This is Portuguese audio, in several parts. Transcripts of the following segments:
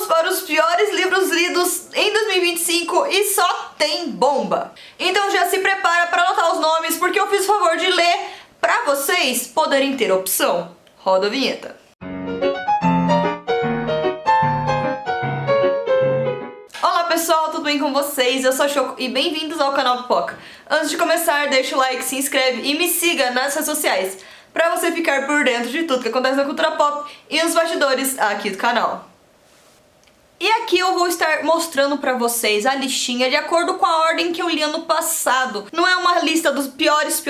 Vamos para os piores livros lidos em 2025 e só tem bomba. Então já se prepara para anotar os nomes, porque eu fiz o favor de ler para vocês poderem ter opção. Roda a vinheta. Olá pessoal, tudo bem com vocês? Eu sou a Choco e bem-vindos ao canal Pipoca. Antes de começar, deixa o like, se inscreve e me siga nas redes sociais para você ficar por dentro de tudo que acontece na cultura pop e nos bastidores aqui do canal. E aqui eu vou estar mostrando pra vocês a listinha de acordo com a ordem que eu li ano passado. Não é uma lista dos piores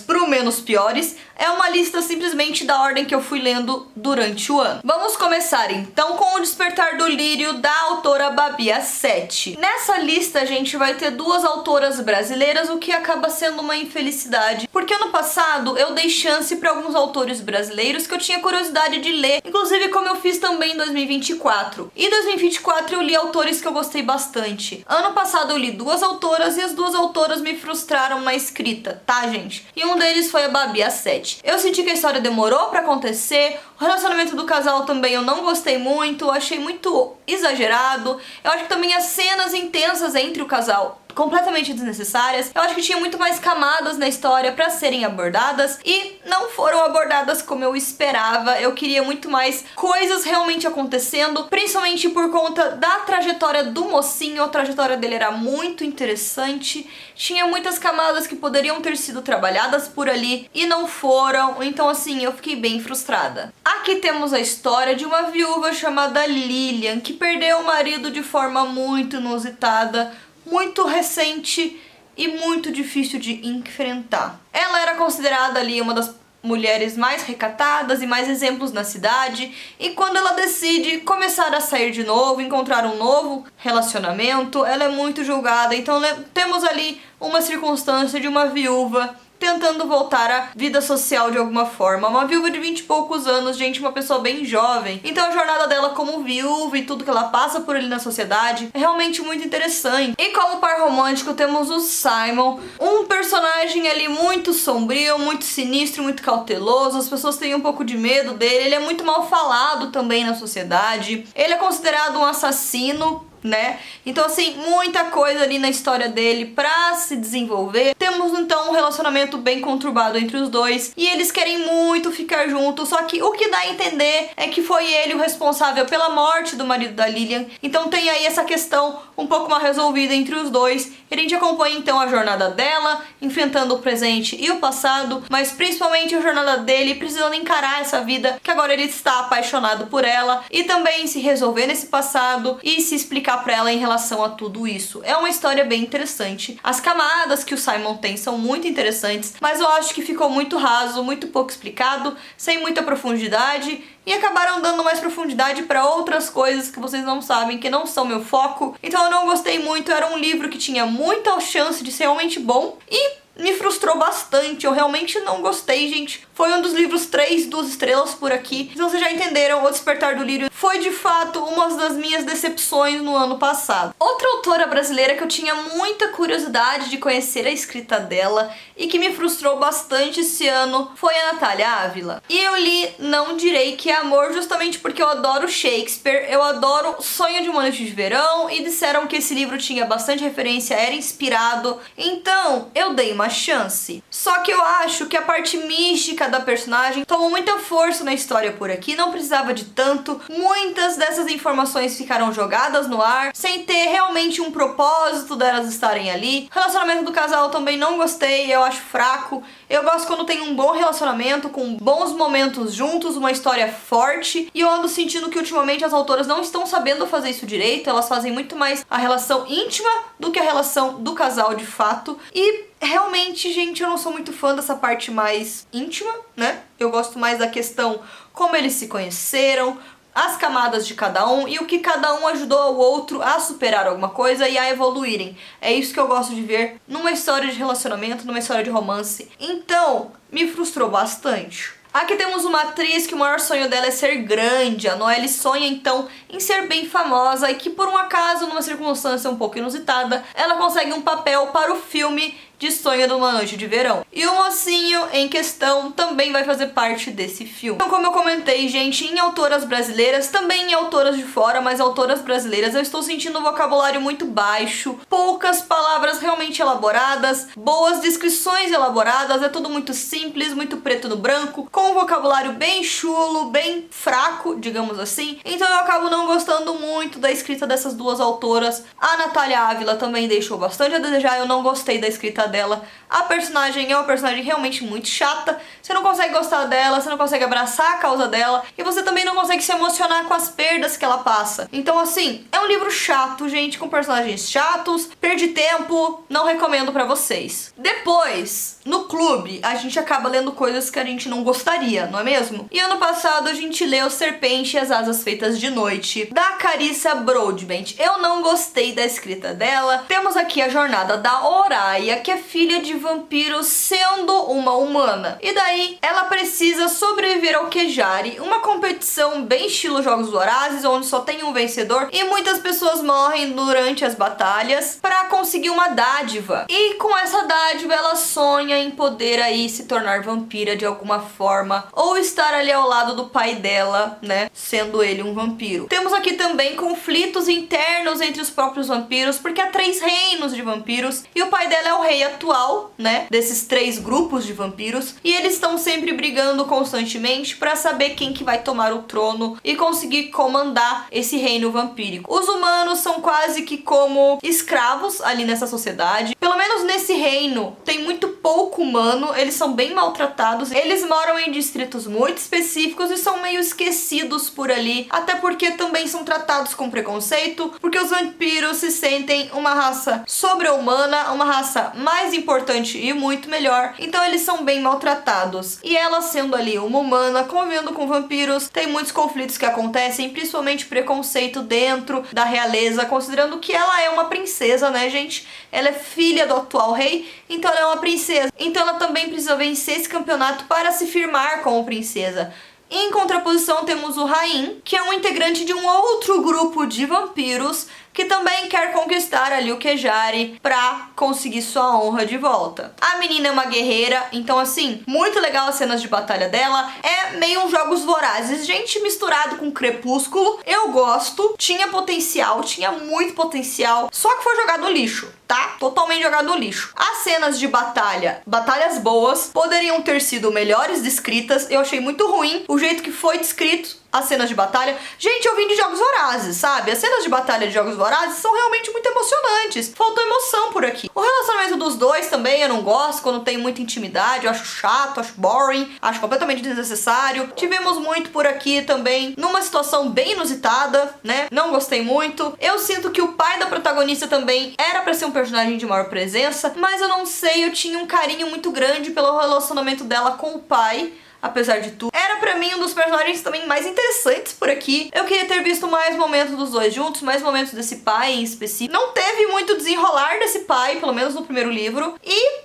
pro menos piores, é uma lista simplesmente da ordem que eu fui lendo durante o ano. Vamos começar então com O Despertar do Lírio, da autora Babi Assetti. Nessa lista a gente vai ter duas autoras brasileiras, o que acaba sendo uma infelicidade, porque ano passado eu dei chance para alguns autores brasileiros que eu tinha curiosidade de ler, inclusive como eu fiz também em 2024. E 2024 eu li autores que eu gostei bastante. Ano passado eu li duas autoras e as duas autoras me frustraram na escrita, tá, gente? E um deles foi a Babi Assetti. Eu senti que a história demorou pra acontecer, o relacionamento do casal também eu não gostei muito, achei muito exagerado. Eu acho que também as cenas intensas entre o casal completamente desnecessárias. Eu acho que tinha muito mais camadas na história pra serem abordadas e não foram abordadas como eu esperava. Eu queria muito mais coisas realmente acontecendo, principalmente por conta da trajetória do mocinho. A trajetória dele era muito interessante, tinha muitas camadas que poderiam ter sido trabalhadas por ali e não foram, então assim, eu fiquei bem frustrada. Aqui temos a história de uma viúva chamada Lilian, que perdeu o marido de forma muito inusitada, muito recente e muito difícil de enfrentar. Ela era considerada ali uma das mulheres mais recatadas e mais exemplos na cidade, e quando ela decide começar a sair de novo, encontrar um novo relacionamento, ela é muito julgada. Então temos ali uma circunstância de uma viúva tentando voltar à vida social de alguma forma. Uma viúva de 20 e poucos anos, gente, uma pessoa bem jovem. Então a jornada dela como viúva e tudo que ela passa por ali na sociedade é realmente muito interessante. E como par romântico temos o Simon, um personagem ali muito sombrio, muito sinistro, muito cauteloso. As pessoas têm um pouco de medo dele. Ele é muito mal falado também na sociedade. Ele é considerado um assassino, né? Então assim, muita coisa ali na história dele pra se desenvolver. Temos então um relacionamento bem conturbado entre os dois e eles querem muito ficar juntos, só que o que dá a entender é que foi ele o responsável pela morte do marido da Lilian. Então tem aí essa questão um pouco mal resolvida entre os dois. A gente acompanha então a jornada dela, enfrentando o presente e o passado, mas principalmente a jornada dele precisando encarar essa vida, que agora ele está apaixonado por ela, e também se resolver nesse passado e se explicar pra ela em relação a tudo isso. É uma história bem interessante. As camadas que o Simon tem são muito interessantes, mas eu acho que ficou muito raso, muito pouco explicado, sem muita profundidade, e acabaram dando mais profundidade para outras coisas que vocês não sabem, que não são meu foco. Então eu não gostei muito. Era um livro que tinha muita chance de ser realmente bom e me frustrou bastante. Eu realmente não gostei, gente. Foi um dos livros 2 estrelas por aqui. Então vocês já entenderam, O Despertar do Lírio foi de fato uma das minhas decepções no ano passado. Outra autora brasileira que eu tinha muita curiosidade de conhecer a escrita dela e que me frustrou bastante esse ano foi a Natália Ávila. E eu li Não Direi Que É Amor justamente porque eu adoro Shakespeare, eu adoro Sonho de uma Noite de Verão, e disseram que esse livro tinha bastante referência, era inspirado, então eu dei uma chance. Só que eu acho que a parte mística da personagem tomou muita força na história por aqui, não precisava de tanto. Muitas dessas informações ficaram jogadas no ar, sem ter realmente um propósito delas estarem ali. O relacionamento do casal também não gostei, eu acho fraco. Eu gosto quando tem um bom relacionamento, com bons momentos juntos, uma história forte, e eu ando sentindo que ultimamente as autoras não estão sabendo fazer isso direito. Elas fazem muito mais a relação íntima do que a relação do casal de fato, e realmente, gente, eu não sou muito fã dessa parte mais íntima, né? Eu gosto mais da questão como eles se conheceram, as camadas de cada um e o que cada um ajudou o outro a superar alguma coisa e a evoluírem. É isso que eu gosto de ver numa história de relacionamento, numa história de romance. Então, me frustrou bastante. Aqui temos uma atriz que o maior sonho dela é ser grande. A Noelle sonha então em ser bem famosa e que por um acaso, numa circunstância um pouco inusitada, ela consegue um papel para o filme de Sonho de uma Noite de Verão. E o mocinho em questão também vai fazer parte desse filme. Então, como eu comentei, gente, em autoras brasileiras, também em autoras de fora, mas autoras brasileiras, eu estou sentindo um vocabulário muito baixo, poucas palavras realmente elaboradas, boas descrições elaboradas, é tudo muito simples, muito preto no branco, com um vocabulário bem chulo, bem fraco, digamos assim. Então eu acabo não gostando muito da escrita dessas duas autoras. A Natália Ávila também deixou bastante a desejar, eu não gostei da escrita dela. A personagem é uma personagem realmente muito chata, você não consegue gostar dela, você não consegue abraçar a causa dela, e você também não consegue se emocionar com as perdas que ela passa. Então assim, é um livro chato, gente, com personagens chatos, perdi tempo, não recomendo pra vocês. Depois, no clube, a gente acaba lendo coisas que a gente não gostaria, não é mesmo? E ano passado a gente leu Serpente e as Asas Feitas de Noite, da Carissa Broadbent. Eu não gostei da escrita dela. Temos aqui a jornada da Oraya, que é filha de vampiros sendo uma humana. E daí, ela precisa sobreviver ao Kejari, uma competição bem estilo Jogos Vorazes, onde só tem um vencedor e muitas pessoas morrem durante as batalhas para conseguir uma dádiva. E com essa dádiva, ela sonha em poder aí se tornar vampira de alguma forma, ou estar ali ao lado do pai dela, né, sendo ele um vampiro. Temos aqui também conflitos internos entre os próprios vampiros, porque há 3 reinos de vampiros, e o pai dela é o rei atual, né, desses 3 grupos de vampiros, e eles estão sempre brigando constantemente para saber quem que vai tomar o trono e conseguir comandar esse reino vampírico. Os humanos são quase que como escravos ali nessa sociedade. Pelo menos nesse reino tem muito pouco humano, eles são bem maltratados, eles moram em distritos muito específicos e são meio esquecidos por ali, até porque também são tratados com preconceito, porque os vampiros se sentem uma raça sobre-humana, uma raça mais importante e muito melhor, então eles são bem maltratados. E ela, sendo ali uma humana, convivendo com vampiros, tem muitos conflitos que acontecem, principalmente preconceito dentro da realeza, considerando que ela é uma princesa, né, gente? Ela é filha do atual rei, então ela é uma princesa. Então ela também precisa vencer esse campeonato para se firmar como princesa. Em contraposição, temos o Rain, que é um integrante de um outro grupo de vampiros que também quer conquistar ali o Kejari pra conseguir sua honra de volta. A menina é uma guerreira, então assim, muito legal as cenas de batalha dela. É meio um Jogos Vorazes, gente, misturado com Crepúsculo. Eu gosto, tinha potencial, tinha muito potencial, só que foi jogado no lixo, tá? Totalmente jogado no lixo. As cenas de batalha, batalhas boas, poderiam ter sido melhores descritas. Eu achei muito ruim o jeito que foi descrito as cenas de batalha. Gente, eu vim de Jogos Vorazes, sabe? As cenas de batalha de Jogos Vorazes são realmente muito emocionantes. Faltou emoção por aqui. O relacionamento dos dois também eu não gosto, quando tem muita intimidade, eu acho chato, acho boring, acho completamente desnecessário. Tivemos muito por aqui também, numa situação bem inusitada, né? Não gostei muito. Eu sinto que o pai da protagonista também era pra ser um personagem de maior presença, mas eu não sei, eu tinha um carinho muito grande pelo relacionamento dela com o pai. Apesar de tudo, era pra mim um dos personagens também mais interessantes por aqui. Eu queria ter visto mais momentos dos dois juntos, mais momentos desse pai em específico. Não teve muito desenrolar desse pai, pelo menos no primeiro livro. E,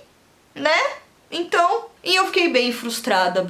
né, então... E eu fiquei bem frustrada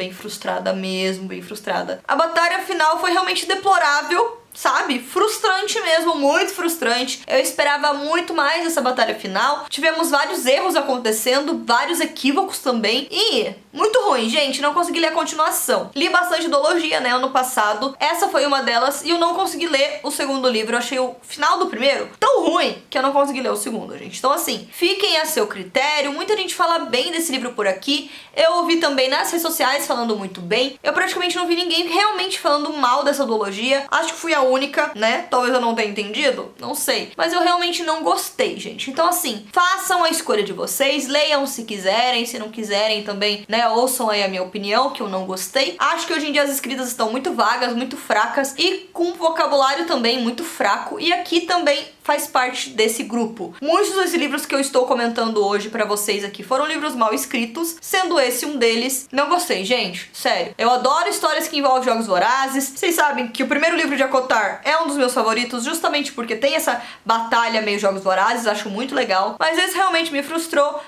mesmo, bem frustrada. A batalha final foi realmente deplorável, sabe? Frustrante mesmo, muito frustrante. Eu esperava muito mais dessa batalha final. Tivemos vários erros acontecendo, vários equívocos também. E muito ruim, gente, não consegui ler a continuação. Li bastante ideologia, né, ano passado. Essa foi uma delas e eu não consegui ler o segundo livro. Eu achei o final do primeiro tão ruim que eu não consegui ler o segundo, gente. Então assim, fiquem a seu critério. Muita gente fala bem desse livro por aqui. Eu ouvi também nas redes sociais falando muito bem. Eu praticamente não vi ninguém realmente falando mal dessa duologia. Acho que fui a única, né? Talvez eu não tenha entendido, não sei. Mas eu realmente não gostei, gente. Então assim, façam a escolha de vocês, leiam se quiserem, se não quiserem também, né? Ouçam aí a minha opinião, que eu não gostei. Acho que hoje em dia as escritas estão muito vagas, muito fracas e com vocabulário também muito fraco. E aqui também faz parte desse grupo. Muitos dos livros que eu estou comentando hoje pra vocês aqui foram livros mal escritos, sendo esse um deles. Não gostei, gente, sério. Eu adoro histórias que envolvem Jogos Vorazes. Vocês sabem que o primeiro livro de Akotar é um dos meus favoritos, justamente porque tem essa batalha meio Jogos Vorazes, acho muito legal. Mas esse realmente me frustrou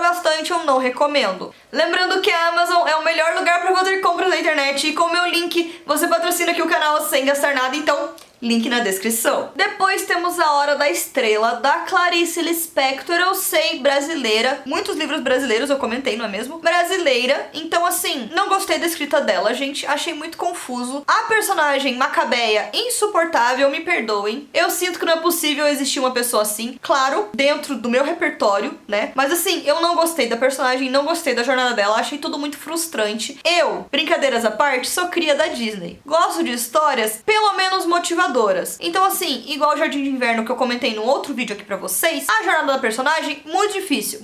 bastante, eu não recomendo. Lembrando que a Amazon é o melhor lugar pra fazer compras na internet e com o meu link você patrocina aqui o canal sem gastar nada, então Link na descrição. Depois temos A Hora da Estrela, da Clarice Lispector. Eu sei, brasileira. Muitos livros brasileiros eu comentei, não é mesmo? Brasileira. Então, assim, não gostei da escrita dela, gente. Achei muito confuso. A personagem Macabeia, insuportável, me perdoem. Eu sinto que não é possível existir uma pessoa assim. Claro, dentro do meu repertório, né? Mas, assim, eu não gostei da personagem, não gostei da jornada dela. Achei tudo muito frustrante. Eu, brincadeiras à parte, sou cria da Disney. Gosto de histórias, pelo menos motivadoras. Então, assim, igual o Jardim de Inverno que eu comentei num outro vídeo aqui pra vocês, a jornada da personagem, muito difícil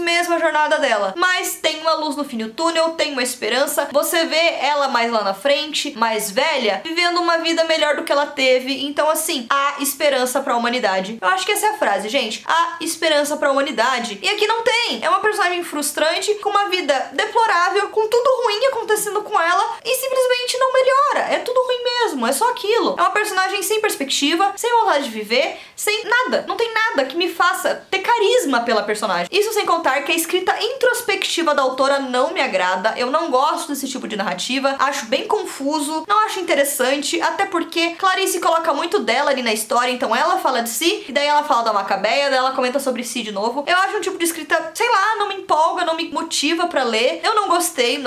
mesmo a jornada dela. Mas tem uma luz no fim do túnel, tem uma esperança. Você vê ela mais lá na frente, mais velha, vivendo uma vida melhor do que ela teve. Então, assim, há esperança pra humanidade. Eu acho que essa é a frase, gente. Há esperança pra humanidade. E aqui não tem. É uma personagem frustrante, com uma vida deplorável, com tudo ruim acontecendo com ela e simplesmente não melhora. É tudo ruim mesmo, é só aquilo. É uma personagem sem perspectiva, sem vontade de viver, sem nada. Não tem nada que me faça ter carisma pela personagem. Isso sem contar que a escrita introspectiva da autora não me agrada. Eu não gosto desse tipo de narrativa. Acho bem confuso, não acho interessante, até porque Clarice coloca muito dela ali na história, então ela fala de si, e daí ela fala da Macabeia, daí ela comenta sobre si de novo. Eu acho um tipo de escrita, sei lá, não me empolga, não me motiva pra ler. Eu não gostei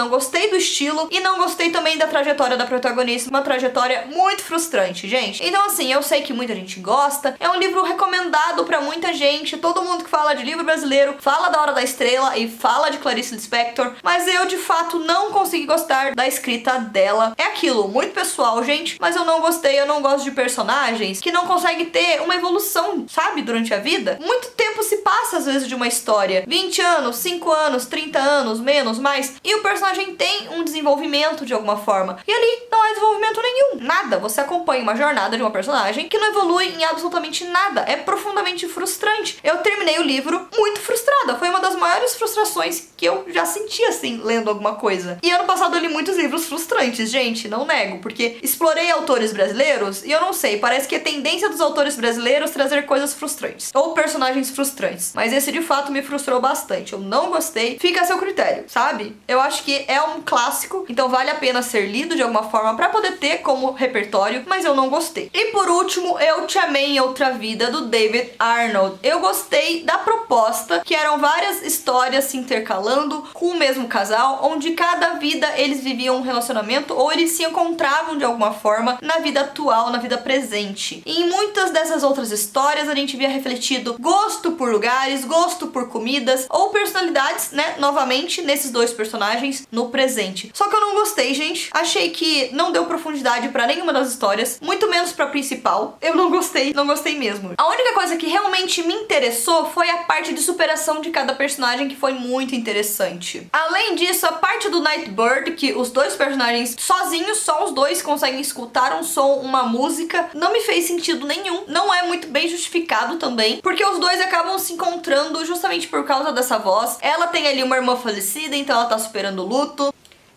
do estilo e não gostei também da trajetória da protagonista, uma trajetória muito frustrante, gente. Então, assim, eu sei que muita gente gosta, é um livro recomendado pra muita gente, todo mundo que fala de livro brasileiro fala da Hora da Estrela e fala de Clarice Lispector, mas eu, de fato, não consegui gostar da escrita dela. É aquilo, muito pessoal, gente, mas eu não gostei, eu não gosto de personagens que não conseguem ter uma evolução, sabe, durante a vida. Muito tempo se passa, às vezes, de uma história, 20 anos, 5 anos, 30 anos, menos, mais, e o personagem tem um desenvolvimento de alguma forma, e ali não há desenvolvimento nenhum, nada, você acompanha uma jornada de uma personagem que não evolui em absolutamente nada. É profundamente frustrante. Eu terminei o livro muito frustrada. Foi uma das maiores frustrações que eu já senti, assim, lendo alguma coisa. E ano passado eu li muitos livros frustrantes, gente, não nego, porque explorei autores brasileiros e eu não sei, parece que é tendência dos autores brasileiros trazer coisas frustrantes. Ou personagens frustrantes. Mas esse, de fato, me frustrou bastante. Eu não gostei. Fica a seu critério, sabe? Eu acho que é um clássico, então vale a pena ser lido de alguma forma pra poder ter como repertório, mas eu não gostei. E por último, Eu Te Amei em Outra Vida, do David Arnold. Eu gostei da proposta, que eram várias histórias se intercalando com o mesmo casal, onde cada vida eles viviam um relacionamento ou eles se encontravam de alguma forma na vida atual, na vida presente. E em muitas dessas outras histórias a gente via refletido gosto por lugares, gosto por comidas ou personalidades, né, novamente nesses dois personagens no presente. Só que eu não gostei, gente. Achei que não deu profundidade pra nenhuma das histórias, muito menos pra principal. Eu não gostei mesmo. A única coisa que realmente me interessou foi a parte de superação de cada personagem, que foi muito interessante. Além disso, a parte do Nightbird, que os dois personagens sozinhos, só os dois conseguem escutar um som, uma música, não me fez sentido nenhum. Não é muito bem justificado também, porque os dois acabam se encontrando justamente por causa dessa voz. Ela tem ali uma irmã falecida, então ela tá superando o luto.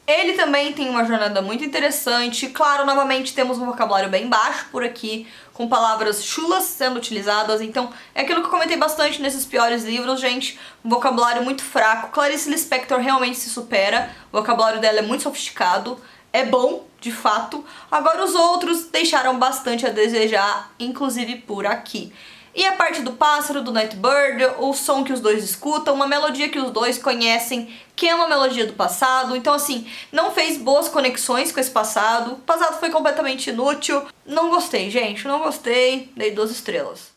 Ele também tem uma jornada muito interessante. Claro, novamente temos um vocabulário bem baixo por aqui, com palavras chulas sendo utilizadas. Então, é aquilo que eu comentei bastante nesses piores livros, gente. Um vocabulário muito fraco. Clarice Lispector realmente se supera. O vocabulário dela é muito sofisticado. É bom, de fato. Agora, os outros deixaram bastante a desejar, inclusive por aqui. E a parte do pássaro, do Nightbird, o som que os dois escutam, uma melodia que os dois conhecem, que é uma melodia do passado. Então, assim, não fez boas conexões com esse passado. O passado foi completamente inútil. Não gostei, gente, não gostei. Dei 2 estrelas.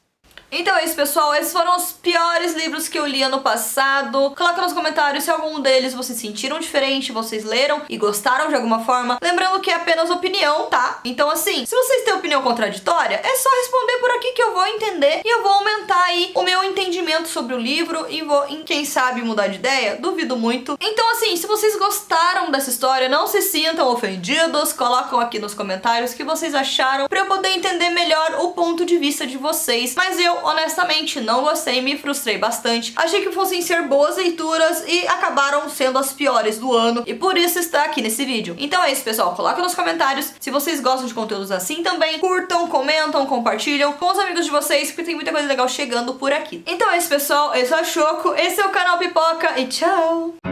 Então é isso, pessoal, esses foram os piores livros que eu li ano passado. Coloca nos comentários se algum deles vocês sentiram diferente, vocês leram e gostaram de alguma forma. Lembrando que é apenas opinião, tá? Então assim, se vocês têm opinião contraditória, é só responder por aqui que eu vou entender e eu vou aumentar aí o meu entendimento sobre o livro e vou, quem sabe, mudar de ideia. Duvido muito. Então assim, se vocês gostaram dessa história, não se sintam ofendidos, colocam aqui nos comentários o que vocês acharam pra eu poder entender melhor o ponto de vista de vocês. Mas eu honestamente não gostei, me frustrei bastante. Achei que fossem ser boas leituras e acabaram sendo as piores do ano e por isso está aqui nesse vídeo. Então é isso, pessoal, coloca nos comentários se vocês gostam de conteúdos assim também. Curtam, comentam, compartilham com os amigos de vocês, porque tem muita coisa legal chegando por aqui. Então é isso, pessoal, eu sou a Choco, esse é o canal Pipoca e tchau!